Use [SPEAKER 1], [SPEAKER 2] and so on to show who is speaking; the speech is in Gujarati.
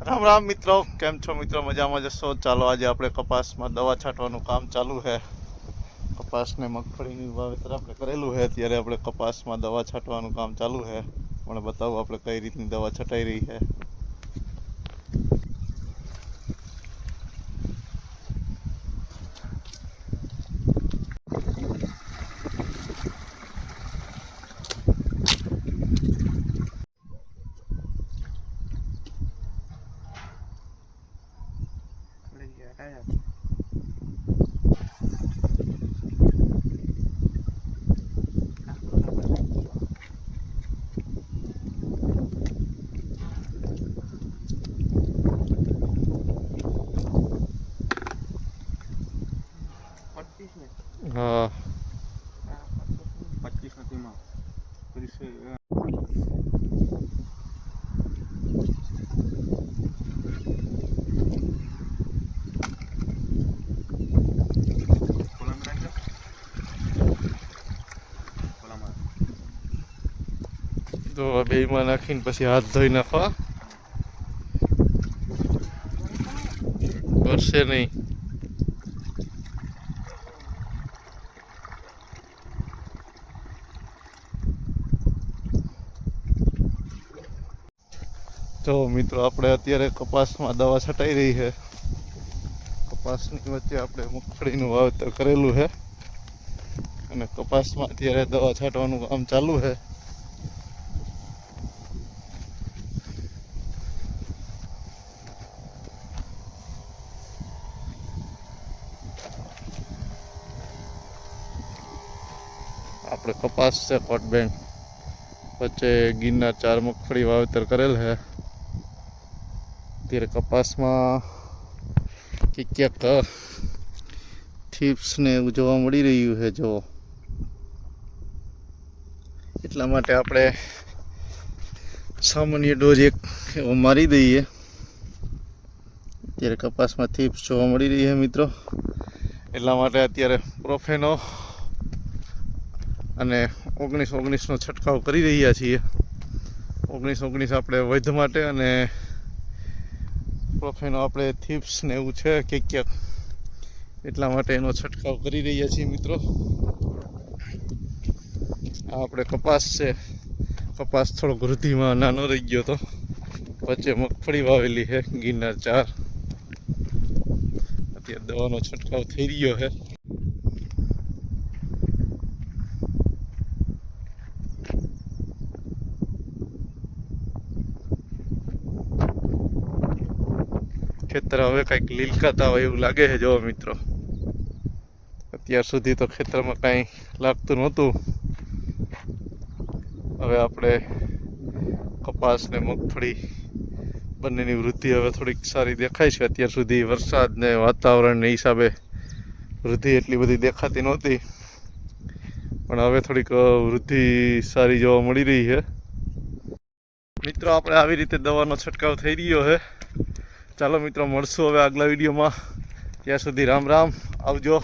[SPEAKER 1] રામ રામ મિત્રો, કેમ છો મિત્રો? મજામાં જશો? ચાલો આજે આપણે કપાસમાં દવા છાંટવાનું કામ ચાલુ છે. કપાસને મગફળીની વાવેતર આપણે કરેલું છે, ત્યારે આપણે કપાસમાં દવા છાંટવાનું કામ ચાલુ છે. મને બતાવો આપણે કઈ રીતની દવા છટાઈ રહી છે. હા
[SPEAKER 2] 25 નથી માં 30
[SPEAKER 1] તો બેમાં નાખીને પછી હાથ ધોઈ નાખવા, કરશે નહીં. તો મિત્રો આપણે અત્યારે કપાસમાં દવા છટાઈ રહી છે. કપાસની વચ્ચે આપણે મગફળીનું વાવેતર કરેલું છે અને કપાસમાં અત્યારે દવા છાંટવાનું કામ ચાલુ છે. આપણે કપાસ છે કોટબેન, વચ્ચે ગિરનાર 4 મગફળી વાવેતર કરેલ છે. અત્યારે કપાસમાં ક્યાંક થીપ્સ ને એવું જોવા મળી રહ્યું છે. જો એટલા માટે આપણે સામાન્ય ડોઝ એક એવો મારી દઈએ. અત્યારે કપાસમાં થીપ્સ જોવા મળી રહી છે મિત્રો, એટલા માટે અત્યારે પ્રોફેનો અને 19-19નો છંટકાવ કરી રહ્યા છીએ. 19-19 આપણે વૈધ માટે અને પ્રોફેનો આપણે થીપ્સ ને એવું છે ક્યાંક, એટલા માટે એનો છંટકાવ કરી રહ્યા છીએ મિત્રો. આ આપણે કપાસ છે, કપાસ થોડોક વૃદ્ધિમાં નાનો રહી ગયો હતો. વચ્ચે મગફળી વાવેલી છે ગિરનાર 4. અત્યારે દવાનો છંટકાવ થઈ રહ્યો છે. ખેતર હવે કંઈક લીલકાતા હોય એવું લાગે છે. જો મિત્રો, અત્યાર સુધી તો ખેતરમાં કાંઈ લાગતું નહોતું. હવે આપણે કપાસ ને મગફળી બંનેની વૃદ્ધિ હવે થોડીક સારી દેખાય છે. અત્યાર સુધી વરસાદ ને વાતાવરણને હિસાબે વૃદ્ધિ એટલી બધી દેખાતી નહોતી, પણ હવે થોડીક વૃદ્ધિ સારી જોવા મળી રહી છે. મિત્રો, આપણે આવી રીતે દવાનો છંટકાવ થઈ રહ્યો છે. ચાલો મિત્રો, મળશું હવે આગલા વિડીયોમાં. ત્યાં સુધી રામ રામ, આવજો.